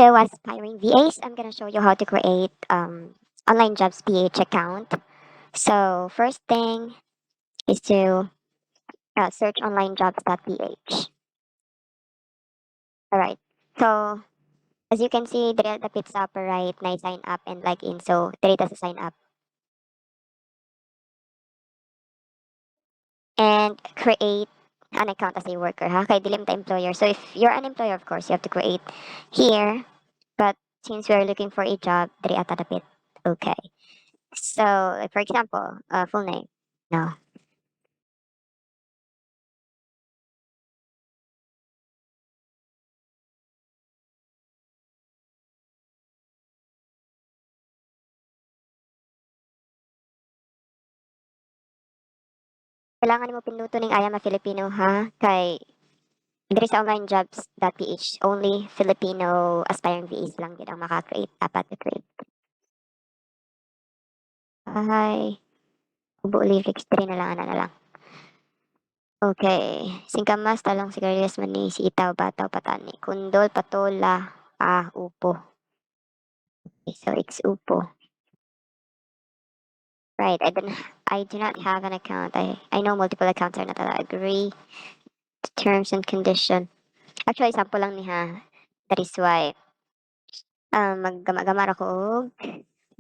Hello, aspiring VAs. I'm gonna show you how to create online jobs PH account. So first thing is to search onlinejobs.ph. All right. So as you can see, the pits up right, na sign up and log in. So there it is sign up and create an account as a worker. Ha, kay dilim ta employer. So if you're an employer, of course, you have to create here. But since we're looking for a job, there ata dapit. Okay. So like, for example, full name. No. Kailangan mo pinduto ning I am a Filipino ha, kay diri sa onlinejobs.ph only Filipino aspiring VAs lang gid ang maka-create dapat i-create. Hi, ubo lyrics diri na lang ana na lang. Okay, singkamas talong sigarilyas man ni si itaw bataw patani kundol patola upo. Okay, so it's upo. Right, I do not have an account. I know multiple accounts are not allowed. Agree to terms and condition. Actually, sample lang ni ha. That is why maggama-gamar ako og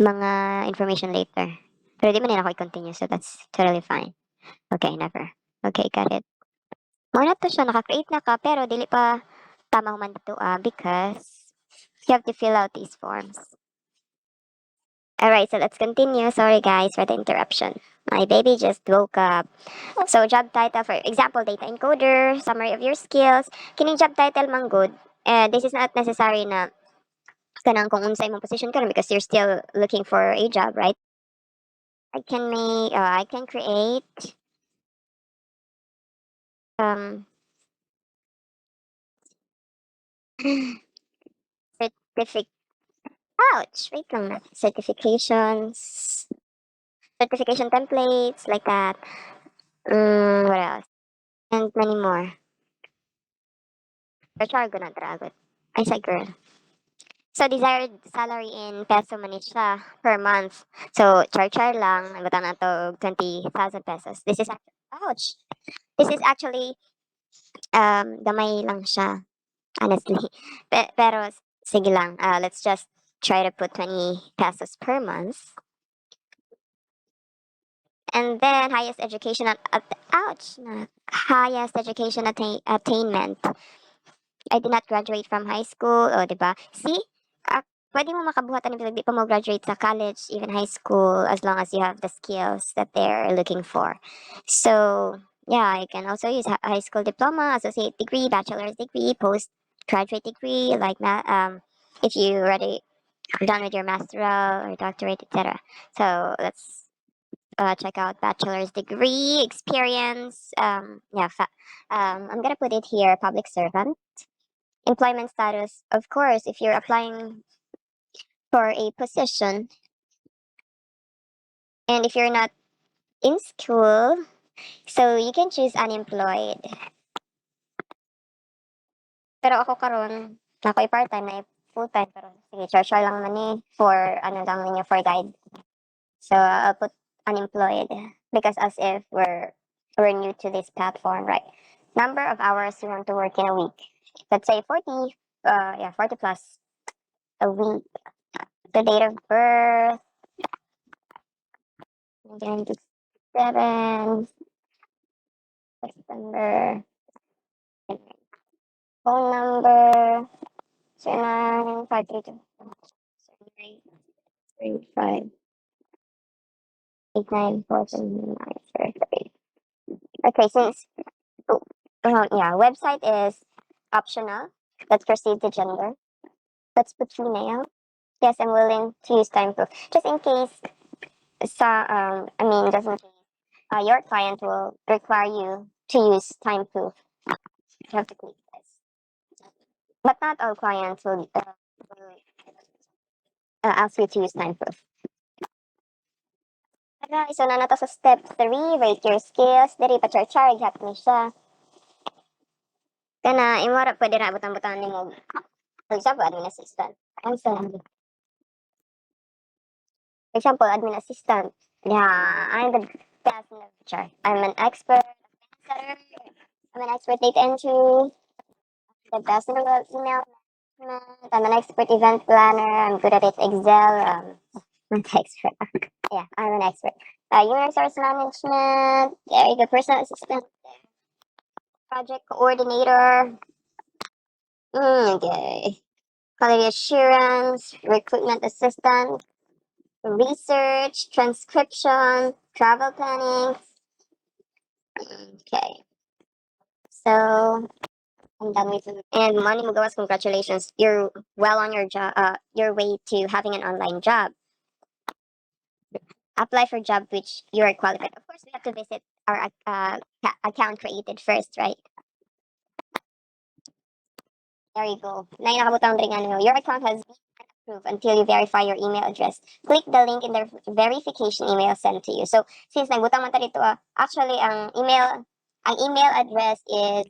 mga information later. Pero di man nila ako i-continue, so that's totally fine. Okay, never. Okay, got it. Mao na to siya, naka-create na ka, pero dili pa tama human dito because you have to fill out these forms. Alright, so let's continue. Sorry guys for the interruption. My baby just woke up. So job title, for example, data encoder, summary of your skills. Kining job title man good. This is not necessary na kanang kung unsa imong position karon because you're still looking for a job, right? I can create um certific ouch, wait lang na. Certification templates like that. What else? And many more. Char na dragot. I said girl. So desired salary in peso man siya per month. So char lang, nabutang na to 20,000 pesos. Ouch. This is actually gamay lang siya. Honestly. Pero sige lang, let's just try to put 20 pesos per month. And then highest education ouch, highest education attainment. I did not graduate from high school, o 'di ba? See? Pwede mo makabuhatan ng di pa mo graduate sa college, even high school, as long as you have the skills that they're looking for. So, yeah, you can also use high school diploma, associate degree, bachelor's degree, postgraduate degree, like that. If you already done with your masteral or doctorate, etc. So let's check out bachelor's degree experience. I'm gonna put it here, public servant. Employment status, of course, if you're applying for a position and if you're not in school, so you can choose unemployed. Pero ako karon, nako'y part-time na full-time pero sige, charge lang man for ano lang ninyo for guide. So I'll put unemployed because as if we're new to this platform, right? Number of hours you want to work in a week. Let's say 40, 40 plus a week. The date of birth, 1997, September. Phone number, 0952 7935 894793. Okay, since yeah, website is optional. Let's proceed to gender. Let's put female. Yes, I'm willing to use time proof. Just in case just in case your client will require you to use time proof. You have to click this. But not all clients will ask you to use time proof. Alright, so na nato sa step 3, rate your skills. Diri pa char-char, gat ni siya. Kana, imara pwede na butang-butang ni mo For example, admin assistant. I'm sorry. For example, admin assistant. Yeah, I'm the best in the future. I'm an expert setter. I'm an expert data entry. The best in the world email management. I'm an expert event planner. I'm good at it. Excel. I'm an expert. Yeah, I'm an expert. Human resource management. There you go. Personal assistant. Project coordinator. Okay. Quality assurance. Recruitment assistant. Research. Transcription. Travel planning. Okay. So I'm done with it. And Money Mugawas, congratulations. You're well on your job, your way to having an online job. Apply for job which you are qualified. Of course, we have to visit our account created first, right? There you go. Na nakabutang ring ano, your account has been approved until you verify your email address. Click the link in the verification email sent to you. So, since nagbutang man ta dito, actually, ang email address is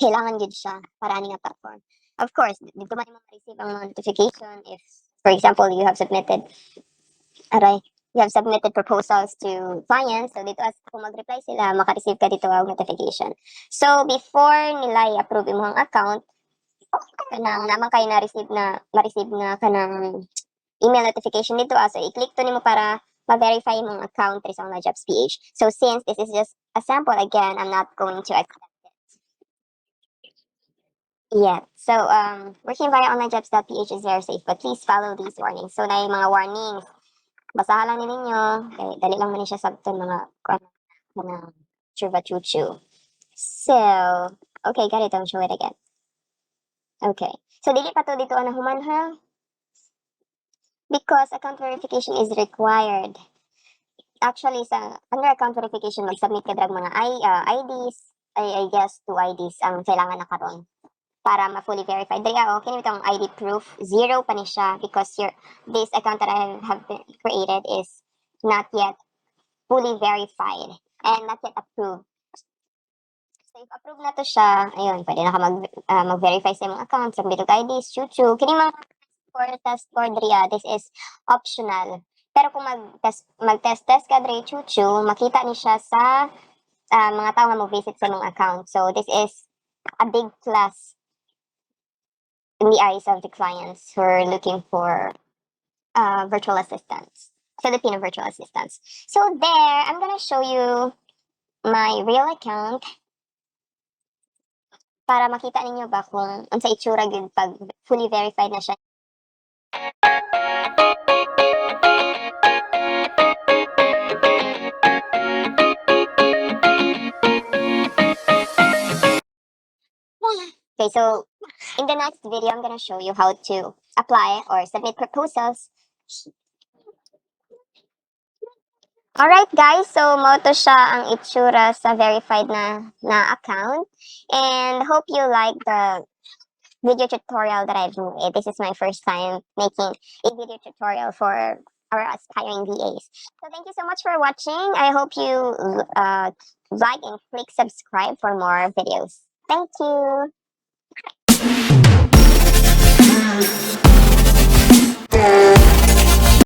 kailangan gid siya para ani nga platform. Of course, dito man mo ma-receive ang mga notification if, for example, aray, you have submitted proposals to clients. So dito as kung mag-reply sila, maka-receive ka dito ang notification. So before nila i-approve imong account, kanang naman kayo ma-receive na kanang email notification dito so i-click to nimo para ma-verify imong account sa onlinejobs.ph. So since this is just a sample, again, I'm not going to accept it. Yeah. So, working via onlinejobs.ph is very safe, but please follow these warnings. So, na yung mga warnings, basahan lang ninyo. Okay, dali lang man siya sabton mga chuba chuchu. So, okay, got it. I'll show it again. Okay. So, dili pa to dito na human ha? Because account verification is required. Actually, sa under account verification, mag-submit ka drag mga IDs, I guess 2 IDs ang kailangan na karon para ma-fully verified. Dali okay nito ang ID proof, zero pa ni siya because this account that I have been created is not yet fully verified and not yet approved. So if approved na to siya, ayun, pwede na ka mag-verify sa imong account, submit og IDs, chuchu. Kini mga test score diri, this is optional. Pero kung mag-test ka diri, chuchu, makita ni siya sa mga tao nga mo-visit sa imong account. So this is a big plus in the eyes of the clients who are looking for virtual assistants, Filipino virtual assistants. So there, I'm gonna show you my real account para makita ninyo ba kung unsa itsura gyud pag fully verified na siya. Okay, so in the next video, I'm gonna show you how to apply or submit proposals. Alright guys, so mo to siya ang itsura sa verified na account. And hope you like the video tutorial that I've made. This is my first time making a video tutorial for our aspiring VAs. So thank you so much for watching. I hope you like and click subscribe for more videos. Thank you.